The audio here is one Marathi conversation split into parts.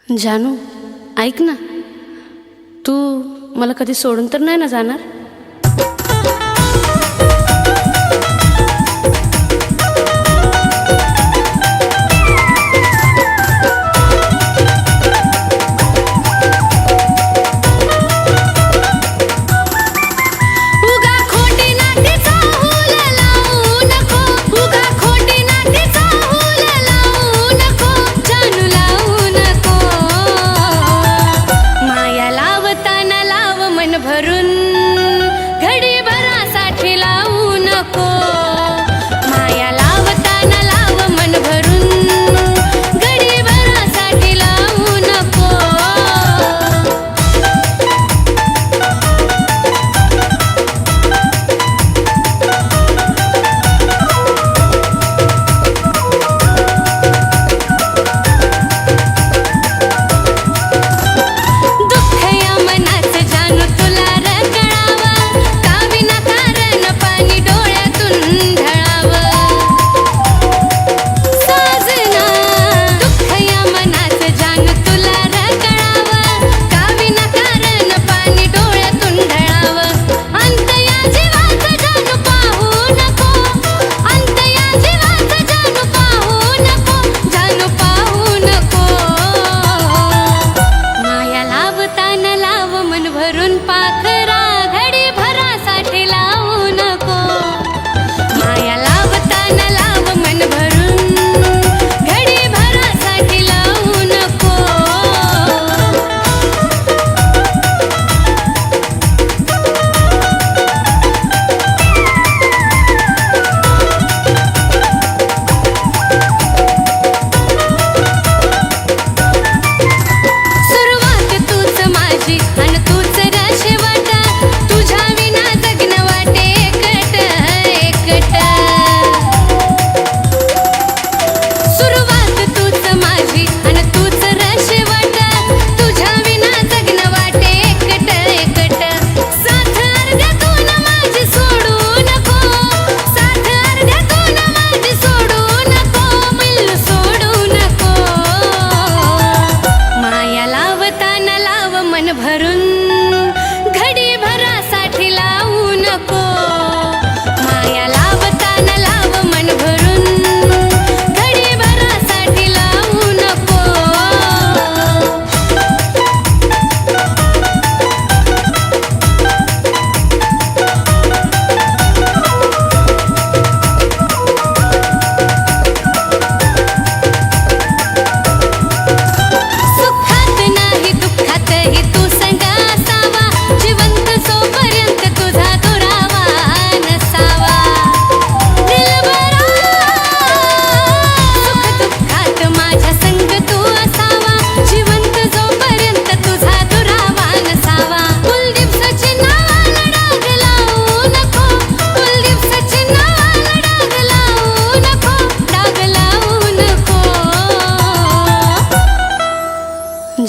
जानू ऐक ना, तू मला कधी सोडून तर नाही ना जाणार? भरून घडी भरासाठी लावू नको, माया लावताना लाव मन भरून घडी भरासाठी लावू नको.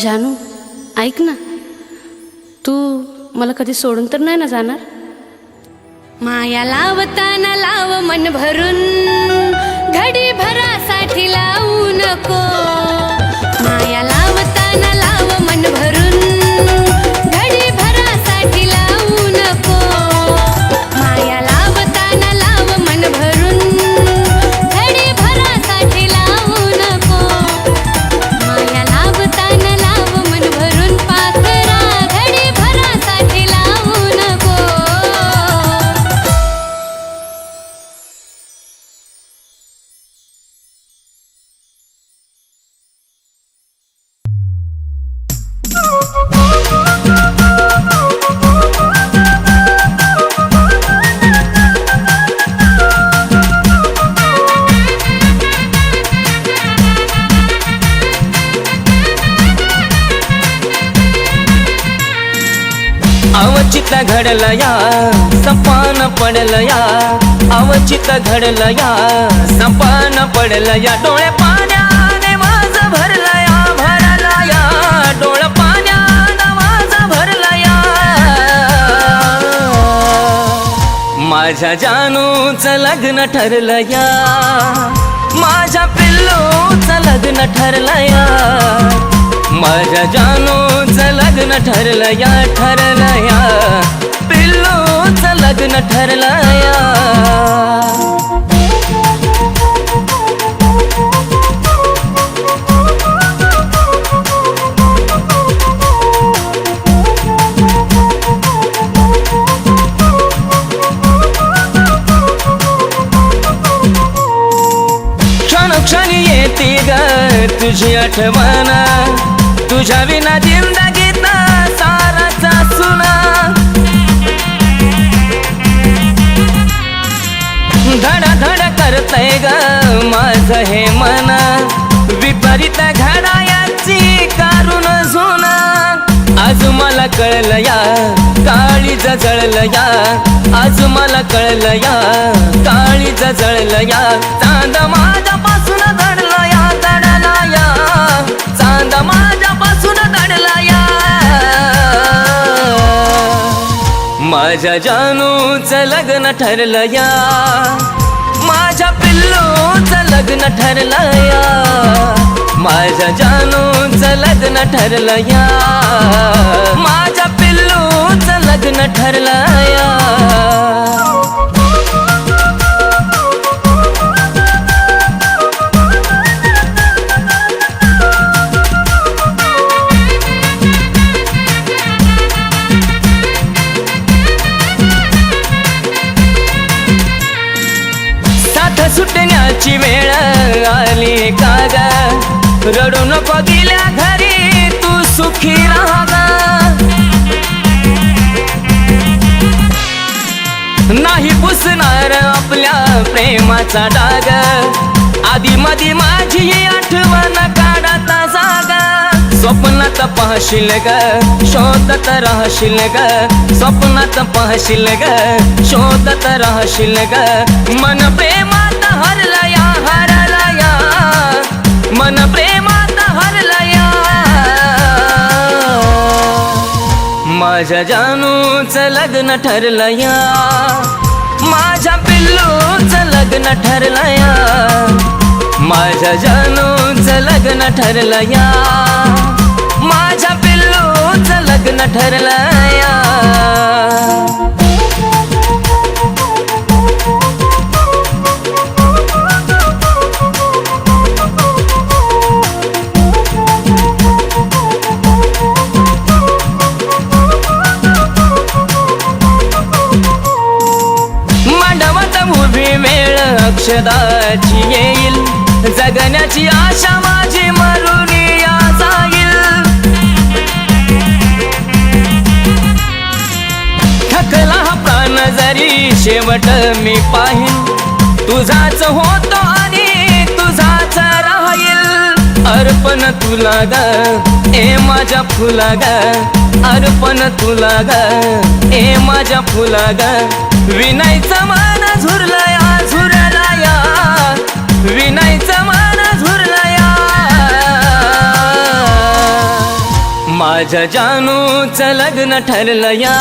जानू ऐक ना, तू मला कधी सोडून तर नाही ना जाणार? माया लावताना लाव मन भरून घडी भरासाठी लावू नको, माया लावताना लाव मन भरून घडी भरासाठी लावू नको, माया लावताना लाव मन भरून घडी भरासाठी लावू नको, माया लावताना लाव मन भरून पाखरा घडी भरासाठी लावू नको. अवचित घडलं या सपान पडलं या, अवचित घडलं या सपान पडलं या, डोळे पाण्याने माझ भरलं या, भरला या डोळ पाण्याने माझ भरलं या. माझ्या जानूचं लग्न ठरलं या, माझ्या पिल्लूचं लग्न ठरलं या. जानूचं लग्न ठरलं या, ठरलं या, पिल्लूचं लग्न ठरलं या. क्षणी येते ग तुझी आठवण, तुझ्या विना जिंदगीत साराचा सुना. धड धड करतय ग माझं हे मन, विपरीत घडायाची कारून जुना. आज मला कळलं या, काळीज जळलं या, आज मला कळलं या, काळीज जळलं या. चांद माझ्यापासून दडला या, दडला या, चांद माझ्यापासून दडला या. माझ्या जानूचं लग्न ठरलं या, माझ्या पिल्लूचं लग्न ठरलं या. माझ्या जानूचं लग्न ठरलं या, माझ्या पिल्लूचं लग्न ठरलं या. साथ सुटण्याची वेळ आली का ग, रडू नको गेल्या घरी तू सुखी राहा ग. नाही पुसणार आपल्या प्रेमाचा डाग, आधी मधी माझी आठवण काढत जागा. स्वप्नात पाहशील ग, शोधत राहशील ग, स्वप्नात पाहशील ग, शोधत राहशील ग. मन प्रेमात हरला या, हरला या, मन प्रेमात हरला या. माझ्या जानूचं लग्न ठरलं या, माझ्या पिल्लूचं लग्न ठरलं या. माझ्या जानूचं लग्न ठरलं या, माझ्या पिल्लूचं लग्न ठरलं या. मांडवात उभी वेळ अक्षदाची येईल, जगण्याची आशा माझी मरून या जाईल. थकला हा प्राण जरी शेवट मी पाहिन, तुझाच होतो आणि तुझाच राहील. अर्पण तुला ग ए माझ्या फुला ग, अर्पण तुला ग ए माझ्या फुला ग. विनायचं मन झुरलं या, झुरला या, विनायचं मन झुरलं या. माझ्या जानूचं लग्न ठरलं या,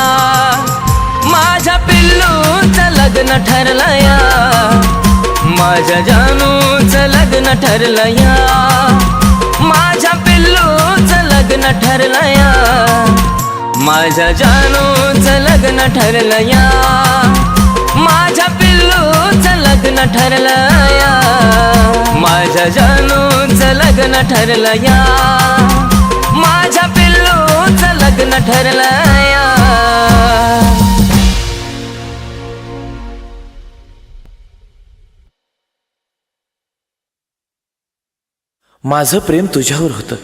माझ्या पिल्लूचं लग्न ठरलं या. माझ्या जानूचं लग्न ठरलं या, माझ्या पिल्लूचं लग्न ठरलं या. माझ्या जानूचं लग्न ठरलं या, माझ्या पिल्लूचं लग्न ठरलं या. माझ्या जानूचं लग्न ठरलं या, माझ्या पिल्लूचं लग्न ठरलं या. माझं प्रेम तुझ्यावर होतं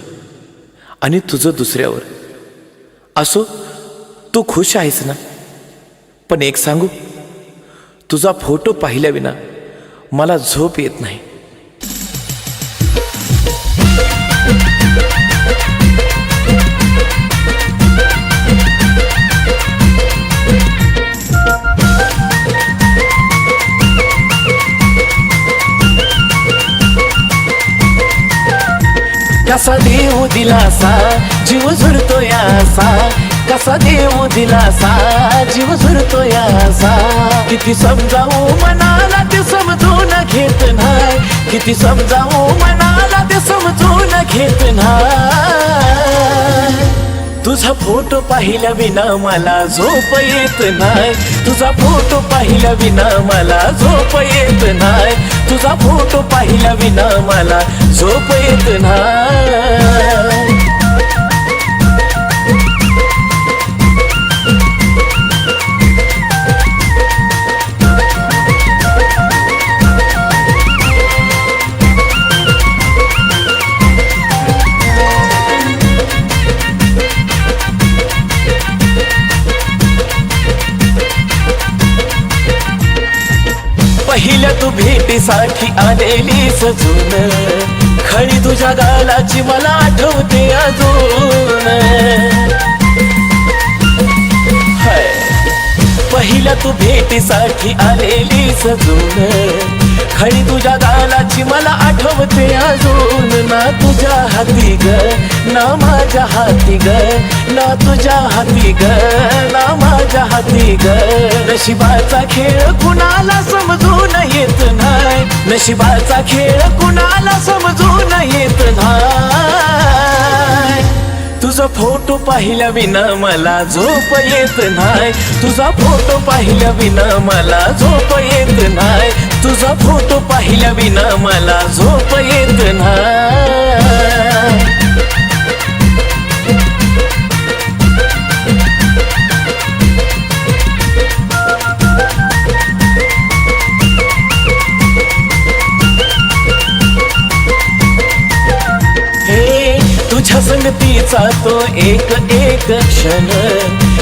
आणि तुझं दुसऱ्यावर. असो, तू खुश आहेस ना? पण एक सांगू, तुझा फोटो पाहिल्या विना मला झोप येत नाही. कसा देव दिलासा जीव झुरतो यासा, कसा देव दिलासा जीव झुरतो यासा. किती समजावू मनाला ते समजून घेत नाही, किती समजावू मनाला ते समजून घेत नाही. तुझा फोटो पाहिल्या विना मला झोप येत नाही, तुझा फोटो पाहिल्या विना मला झोप येत नाही, तुझा फोटो पाहिल्या विना मला झोप येत नाही. पहिल्या तू भेटीसाठी आलेली सजून, खळी तुझ्या गालाची मला आठवते अजून. पहिल्या तू भेटीसाठी आलेली सजून, खळी तुझ्या गालाची मला आठवते अजून. ना तुझ्या हाती ग ना माझ्या हाती ग, ना तुझ्या हाती ग ना माझ्या हाती ग. नशिबाचा खेळ कुणाला समजून येत नाही, नशिबाचा खेळ कुणाला समजून येत नाही. तुझा फोटो पाहिल्या विना मला झोप येत नाही, तुझा फोटो पाहिल्या विना मला झोप येत नाही, तुझा फोटो पाहिल्या विना मला झोप येत नाही. तुझ्या संगतीचा तो एक एक क्षण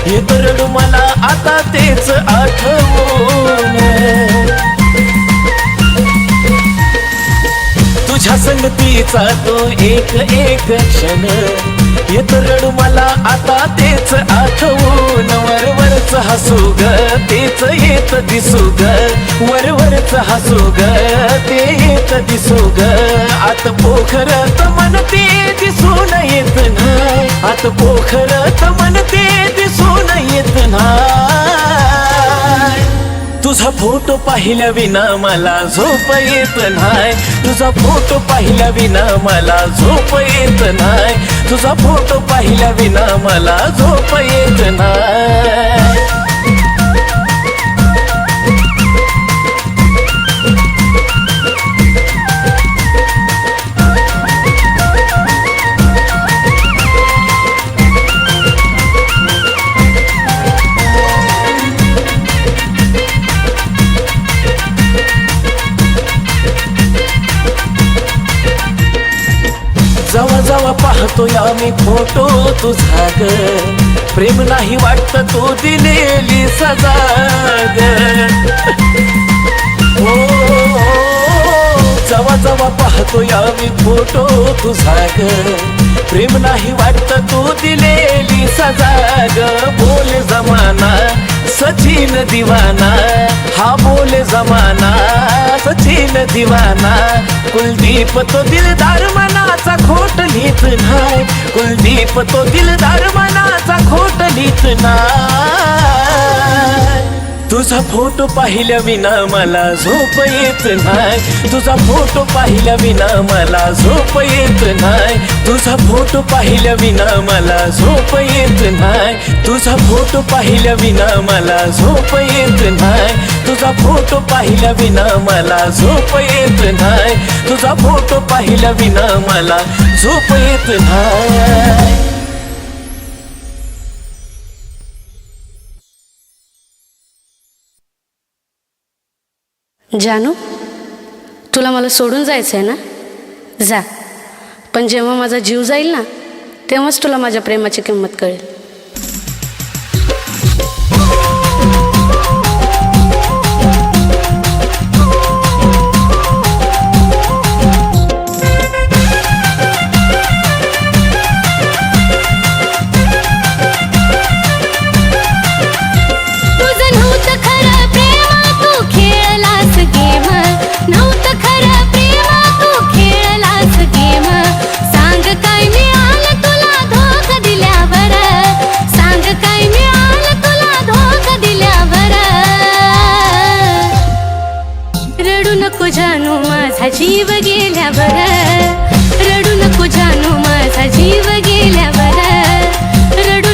येत रडू मला आता तेच आठवून. तुझ्या संगतीचा तो एक एक क्षण येत रडू मला आता तेच आठवून. वरवरच हसू ग तेच येत दिसू ग, वरवरच हसू ग ते येत दिसू ग. आत पोखरत मन ते दिसून येत नाही, आत पोखरत मन ते दिसून येत नाही. तुझा फोटो पाहिल्या विना मला झोप येत नाही, तुझा फोटो पाहिल्या विना मला झोप येत नाही, तुझा फोटो पाहिल्या विना मला झोप येत नाही. जवा जवा पाहतोय आम्ही फोटो तुझा ग, प्रेम नाही वाटत तू दिलेली सजा ग. जवा जवा पाहतोय आम्ही फोटो तुझा ग, प्रेम नाही वाटत तू दिलेली सजा ग. बोल जमाना सचिन दिवाना, हा बोल जमाना सचिन दिवाना. कुलदीप तो दिलदार मनाचा खोट लिहित नाही, कुलदीप तो दिलदार मनाचा खोट लिहित नाही. तुझा फोटो पाहिल्या विना मला झोप येत नाही, तुझा फोटो पाहिल्या विना मला झोप येत नाही, तुझा फोटो पाहिल्या विना मला झोप येत नाही, तुझा फोटो पाहिल्या विना मला झोप येत नाही, तुझा फोटो पाहिल्या विना मला झोप येत नाही, तुझा फोटो पाहिल्या विना मला झोप येत नाही. जानू, तुला मला सोडून जायचं आहे ना? जा, पण जेव्हा माझा जीव जाईल ना तेव्हाच तुला माझ्या प्रेमाची किंमत कळेल. जानू माझा जीव गेल्यावर, रडू नको जानू माझा जीव गेल्यावर, रडू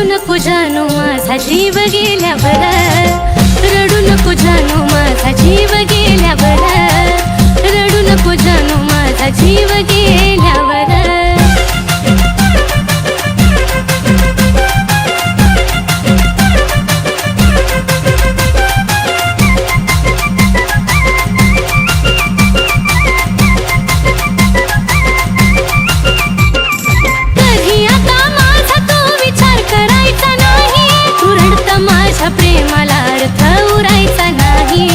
नको जानू माझा जीव गेल्यावर, रडू नको जानू माझा जीव गेल्यावर, रडू नको जानू माझा जीव गेल्यावर. प्रेमाला अर्थ उरायचा नाही.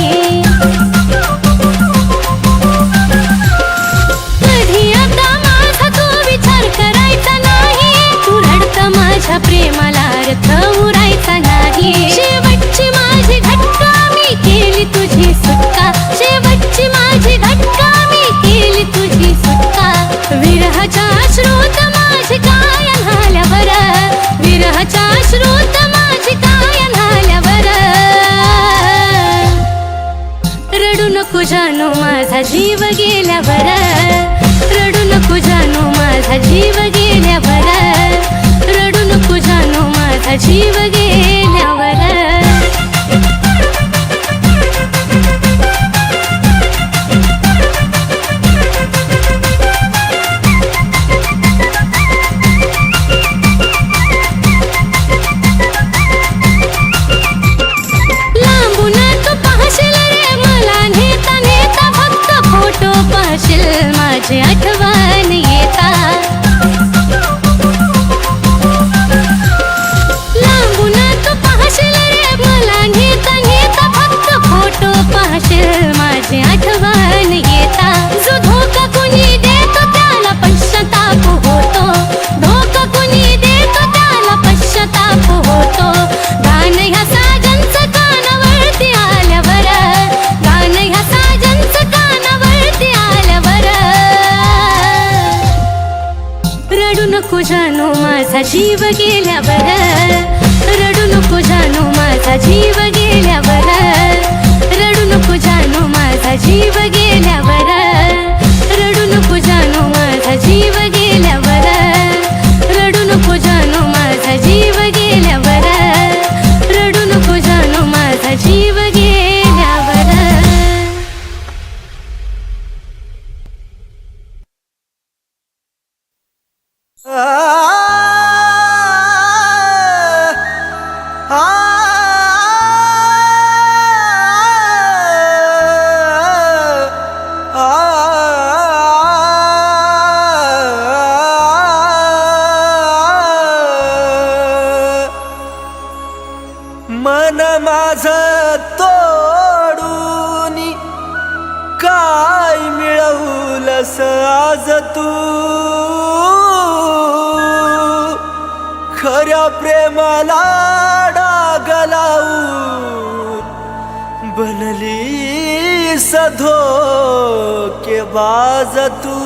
कधी आता माझा तू विचार करायचा नाही, तू रडत माझ्या प्रेमाला अर्थ उरायचा नाही. शेवटची माझी घटका मी केली तुझी सुटका, शेवटची माझी घटका मी केली तुझी सुटका. विरहाच्या अश्रूत माझी काय झाल्यावर, विरहाच्या अश्रूत माझी काय रडू नको जानू माझा जीव गेल्यावर, रडू नको जानू माझा जीव गेल्यावर, रडू नको जानू माझा जीव गेल्यावर. माझी आठवण येता, लांबून तू पाहशील रे मला नेता नेता, फक्त फोटो पाहशील माझी आठवण येता. जो धोका कुणी देतो त्याला पश्चाताप होतो, धोका कुणी देतो त्याला पश्चाताप होतो. गाणं ह्या साजनचं कानावरती आल्यावर, गाणं ह्या साजनचं कानावरती आल्यावर, रडू नको जानू माझा जीव गेल्यावर, रडू नको जानू माझा जीव गेल्यावर, रडू नको जानू माझा जीव गेल्यावर, रडू नको जानू माझा जीव गेल्यावर, रडू नको जानू माझा जीव गेल्यावर, रडू नको जानू माझा जीव गेल्यावर. मन माझं तोडून काय मिळवलंस आज तू, खऱ्या प्रेमाला डाग लावून बनलीस धोकेबाज तू.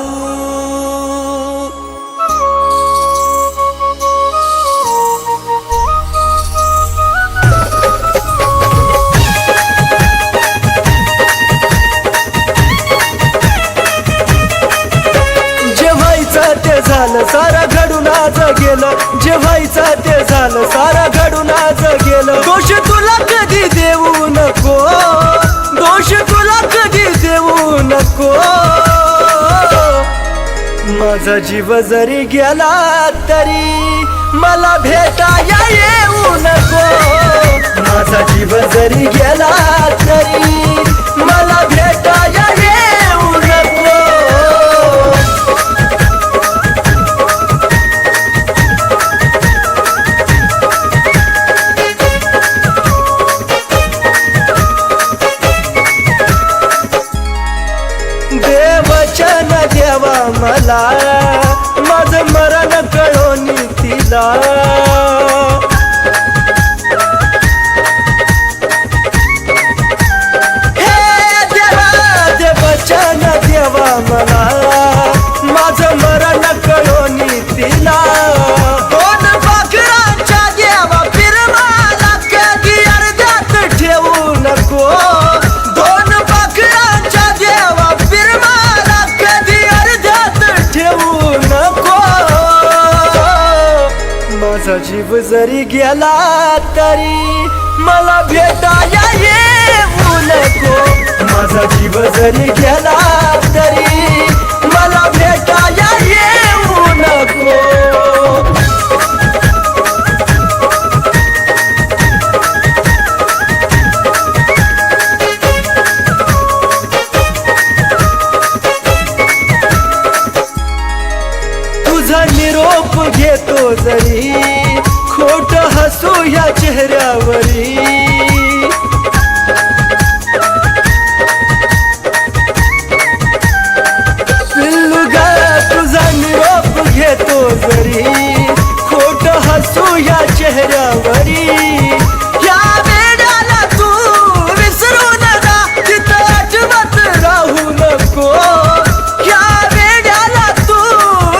ते झालं सारा घडून आज गेलं, जे व्हायचं ते झालं सारा घडून आज गेलं. दोष तुला कधी देऊ नको, दोष तुला कधी देऊ नको. माझा जीव जरी गेला तरी मला भेटाया येऊ नको, माझा जीव जरी गेला तरी मला भेटाया येऊ नको. देवचन देवा मला माझं मरण कळोनी तिला, हे देवा देवचन देवा मला माझं मरण कळोनी तिला. दोन पाखरांच्या देवा फिरवाला कधी अर्ध्यात ठेवू नको, दोन पाखरांच्या देवा फिरवाला कधी अर्ध्यात ठेवू जीव जरी गेला तरी मला भेटाया येऊ नको. माझा जीव जरी गेला तरी मला भेटाया येऊ नको. तुझा निरोप घेतो जरी खोट हसू या चेहऱ्यावरी. पिल्लू ग तुझा निरोप घेतो जरी खोट हसू या चेहऱ्यावरी. या वेड्याला तू विसरू नका तिथं अजिबात राहू नको. या वेड्याला तू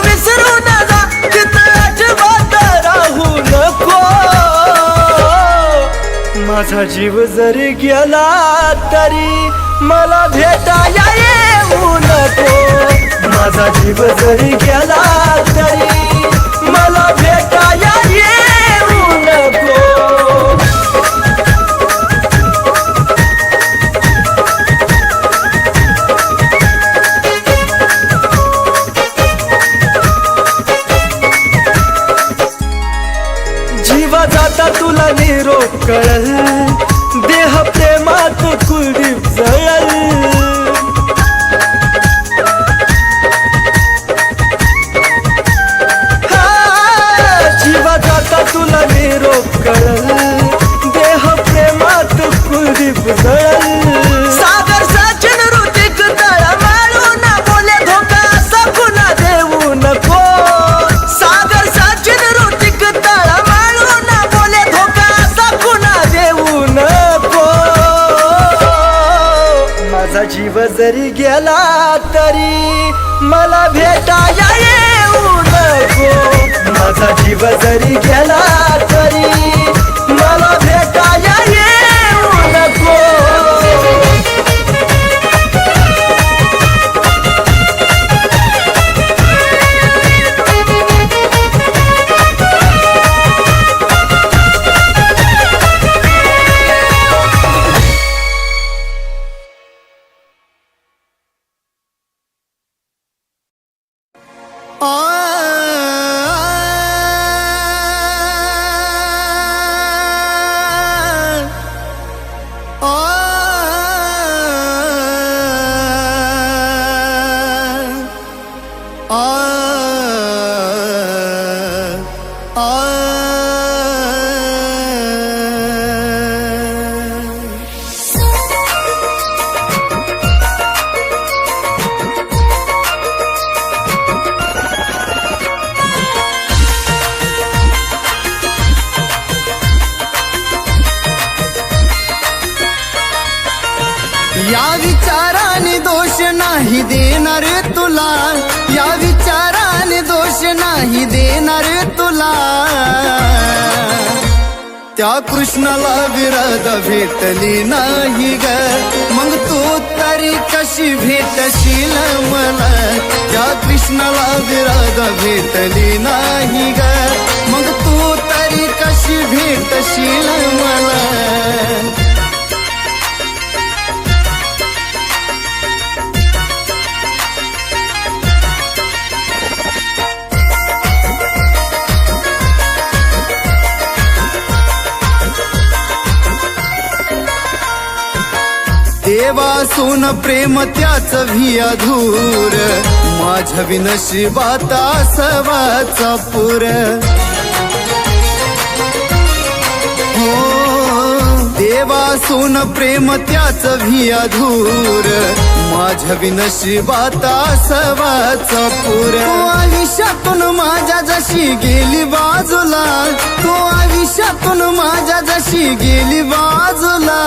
विसरू नका तिथं अजिबात राहू नको. माझा जीव जरी गेला तरी मला भेटाया येऊ नको. माझा जीव जरी गेला तरी मला भेटाया येऊ नको. जीवा जाता तुला निरोप कळल देह प्रेमात कुलदीप जळल. जीवा जाता तुला निरोप कळल देह प्रेमात कुलदीप जळल. सागर सचिन ऋतिक तळमळून बोले धोका असा कुणा देऊ नको. सागर सचिन ऋतिक तळमळून बोले धोका असा कुणा देऊ नको. माझा जीव जरी गेला तरी मला भेटाया येऊ नको. माझा जीव जरी गेला तरी मला भेटाया येऊ नको. या विचाराने दोष नाही देणार तुला. या विचाराने दोष नाही देणार तुला. त्या कृष्णाला विरध भेटली नाही ग मग तू तरी कशी भेटशील मला. त्या कृष्णाला विरध भेटली नाही ग मग तू तरी कशी भेटशील मला. देवासून प्रेम त्याच भी अधूर. माझ्या विनशिबात असावाचा पूर. हो देवासून प्रेम त्याच भी अधूर. माझ्या विनशिबात असावाचा पूर. तो आयुष्यातून माझ्या जशी गेली बाजूला. तो आयुष्यातून माझ्या जशी गेली बाजूला.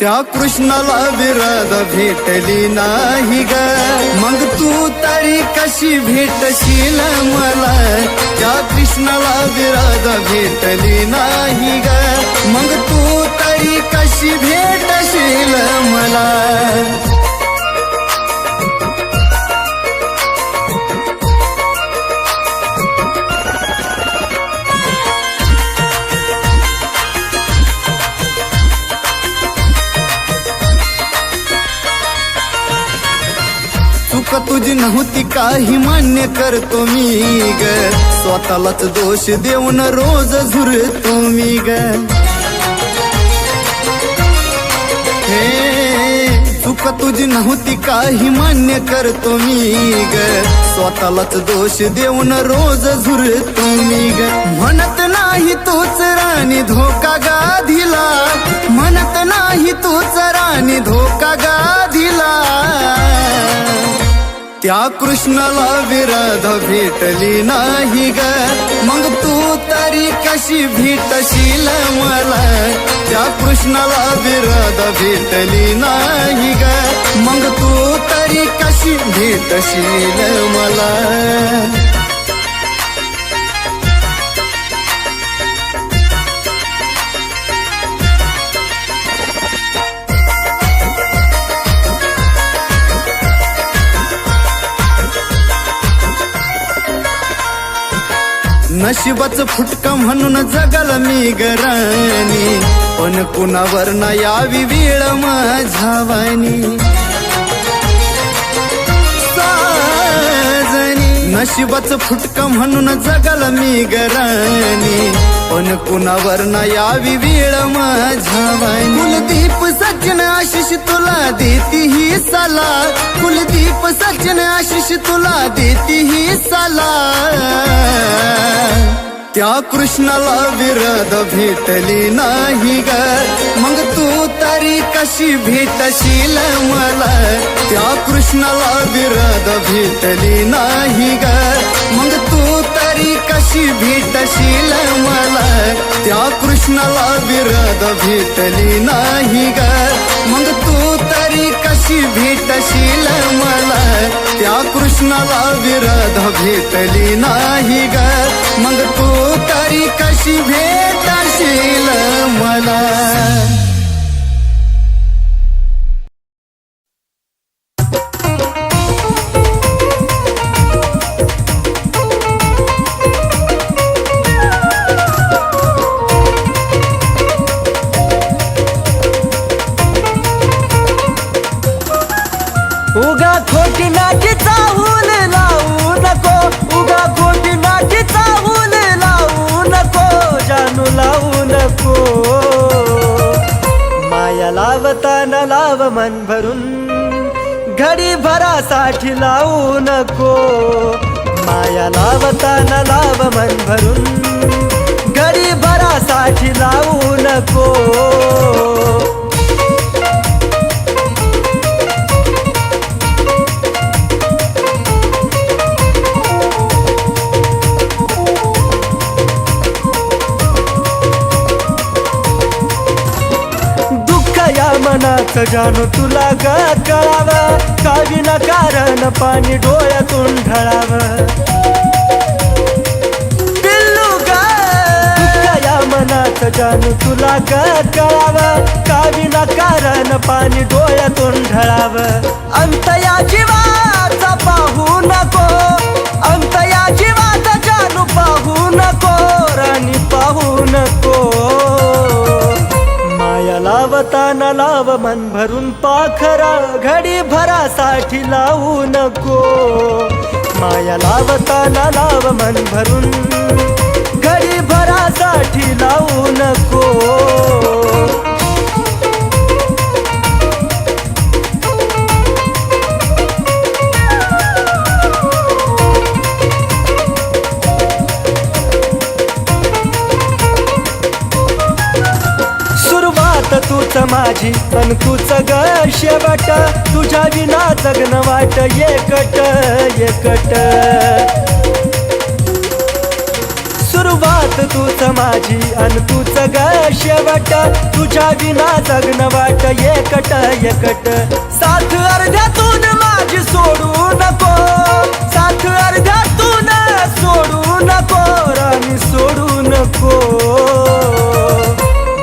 त्या कृष्णाला विरध भेटली नाही ग मग तू तरी कशी भेटशील मला. त्या कृष्णाला विरध भेटली नाही ग मग तू तरी कशी भेटशील मला. चूक तुझी नव्हती काही मान्य करतो मी ग स्वतःलाच दोष देऊन रोज झुरतो मी ग चूक तुझी नव्हती काही मान्य करतो मी ग स्वतःलाच दोष देऊन रोज झुरतो मी ग म्हणत नाही तूच राणी धोका गाधीला म्हणत नाही तूच राणी धोका गाधीला त्या कृष्णाला विराध भेटली नाही ग मग तू तरी कशी भेटशील मला त्या कृष्णाला विराध भेटली नाही ग मग तू तरी कशी भेटशील मला नशिबाचं फुटका म्हणून जगल मी गराणी पण कुणावर न यावी वेळ माझ्या वाणी नशिबाचं फुटका म्हणून जगल मी गराणी पण कुणावर न यावी वेळ माझ्या वाणी कुलदीप सज्जन आशिष तुला देती ही सला कुलदीप सज्जन आशिष तुला देती ही सला त्या कृष्णाला विराध भेटली नाही ग मग तू तरी कशी भेटशील मला त्या कृष्णाला विराध भेटली नाही ग मग तू तरी कशी भेटशील मला त्या कृष्णाला विराध भेटली नाही ग मग तू तरी कशी भेटशील मला त्या कृष्णाला विराध भेटली नाही ग मग तू तरी कशी भेटशील मला उगा खोटी नाटी चाहूल लावू नको उगा खोटी नाटी चाहूल लावू नको जानू लावू नको माया लावताना लाव मन भरून घडी भरासाठी लावू नको माया लावताना लाव मन भरून घडी भरासाठी लावू नको मनात जाणू तुला ग कळावं का विनाकारण पाणी डोळ्यातून ढळावं पिल्लू ग या मनात जाणू तुला ग कळावं का विनाकारण पाणी डोळ्यातून ढळावं अंत या जीवाचा पाहू नको अंत या जीवाचा जाणू पाहू नको राणी पाहू नको माया लावताना लाव मन भरून पाखरा घडी भरासाठी लावू नको माया लावताना लाव मन भरून घडी भरासाठी लावू नको तूच माझी पण तूच ग शेवट तुझ्या विना जगन वाट एकट एकट सुरुवात तूच माझी अन तूच ग शेवट तुझ्या विना जगन वाट एकट एकट साथ अर्ध्यातून माझी सोडू नको साथ अर्ध्यातून सोडू नको राणी सोडू नको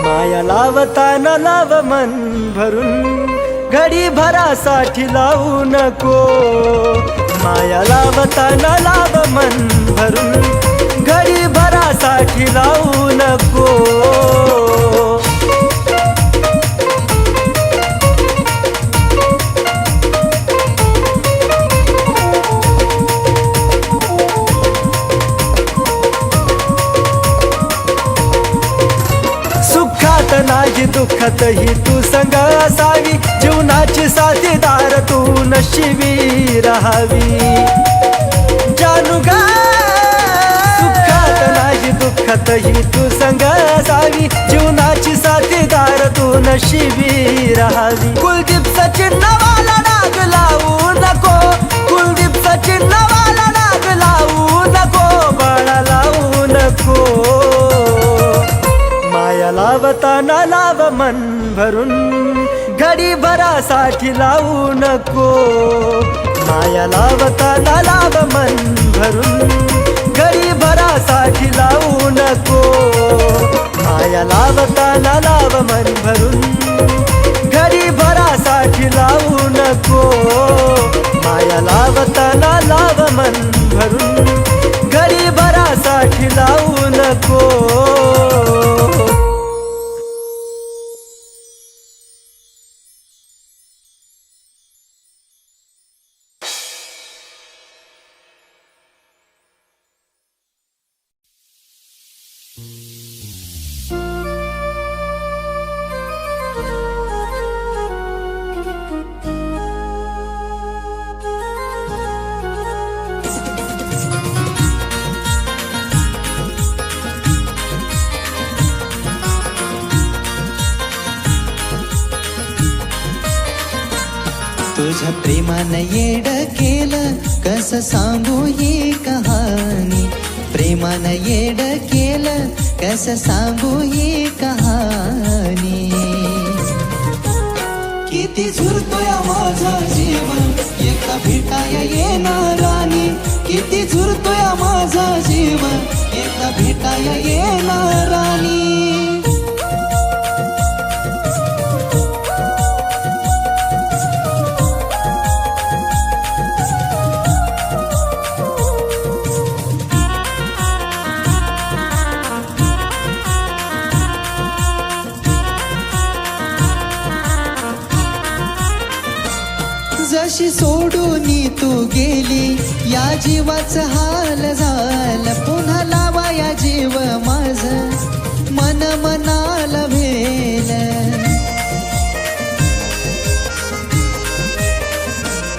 माया लावताना लाव मन भरून घडी भरासाठी लावू नको माया लावताना लाव मन भरून घडी भरासाठी लावू नको दुःखातही तू संग असावी, जीवनाची साथीदार तू नशिबी राहावी. जानू ग सुखात नाही दुःखातही तू संग असावी, जीवनाची साथीदार तू नशिबी राहावी. कुलदीप सचिन नावाला डाग लावू नको, कुलदीप सचिन नावाला डाग लावू नको, बाळा लावू नको. माया लावताना लाव मन भरून, घडी भरासाठी लावू नको. माया लावताना लाव मन भरून, घडी भरासाठी लावू नको. माया लावताना लाव मन भरून, घडी भरासाठी लावू नको. माया लावताना लाव मन भरून, घडी भरासाठी लावू नको. तुझ्या प्रेमानं येड केलं, कसं सांगू ही कहाणी. प्रेमानं येड केलं, कसं सांगू ही कहाणी. किती झुरतोय माझा जीव एका भेटाया येणार राणी. किती झुरतोय माझा जीव एका भेटाया येणार राणी. जशी सोडून तू गेली, या जीवाचं हाल झालं. पुन्हा लावा या जीव माझ, मन मनाला भेल.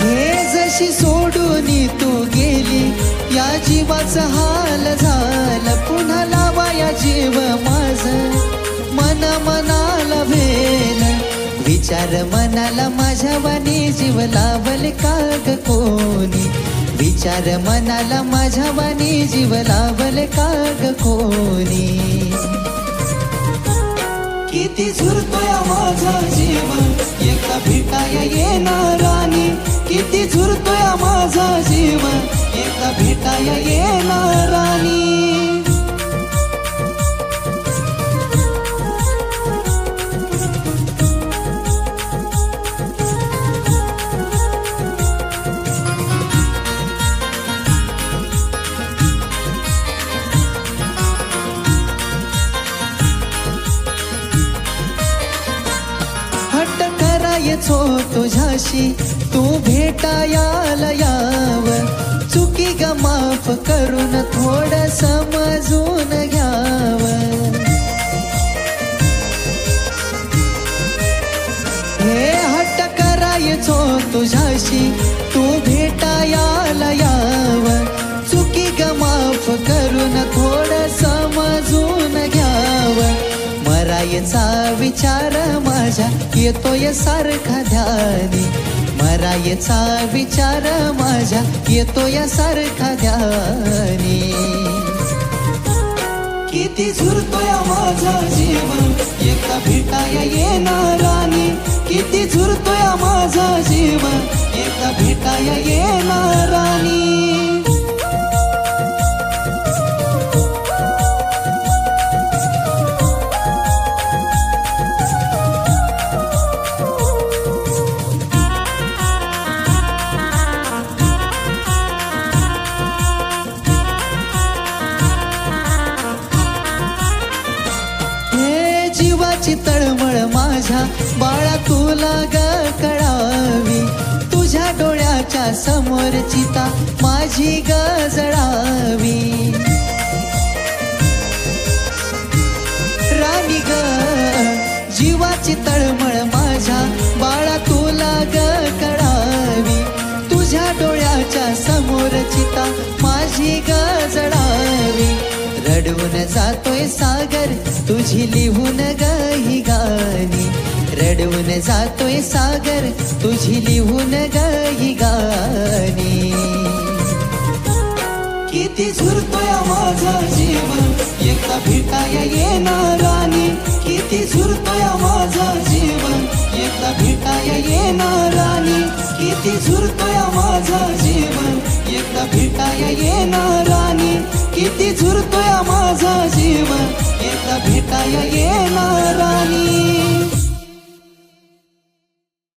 हे जशी सोडून तू गेली, या जीवाचं हाल झालं. पुन्हा लावा या जीव माझ, मन मनाला भेल. विचार मनाला माझ्या वाणी, जीव लावल का ग कोणी. विचार मनाला माझ्या वाणी, जीव लावल का ग कोणी. किती झुरतोय माझा जीव एका भेटाया येणार राणी. किती झुरतोय माझा जीव एका भेटाया येणार राणी. येचो तुझ्याशी तू भेटायाला याव. चुकी ग माफ करून थोडं समजून घ्याव. हे हट्ट करायचो तुझ्याशी तू भेटायाला याव. चुकी ग माफ करून थोडं समजून घ्याव. मरायचा विचार माझ्या येतोय सारखा ध्यानी. मरायचा विचार माझ्या येतोय सारखा ध्यानी. किती झुरतोय माझा जीव एका भेटाया येणार राणी. किती झुरतोय माझा जीव एका भेटाया येणार राणी. तळमळ माझ्या बाळा तुला ग कळावी. तुझ्या डोळ्याच्या समोर चिता माझी ग जळावी. राणी ग जीवा मनाची तळमळ माझ्या बाळा तुला ग कळावी तुझ्या डोळ्याच्या समोर चिता माझी ग जळावी रडवून जातोय सागर तुझी लिहून ग ही गाणी रडवून जातोय सागर तुझी लिहून ग ही गाणी किती झुरतोय माझा जीव एकदा भेटाया येणार राणी किती झुरतोय माझा जीव एकदा भेटाया येणार राणी किती झुरतोय माझा जीव एकदा भेटाया येणार राणी किती झुरतोय माझा जीव एकदा भेटाया येणार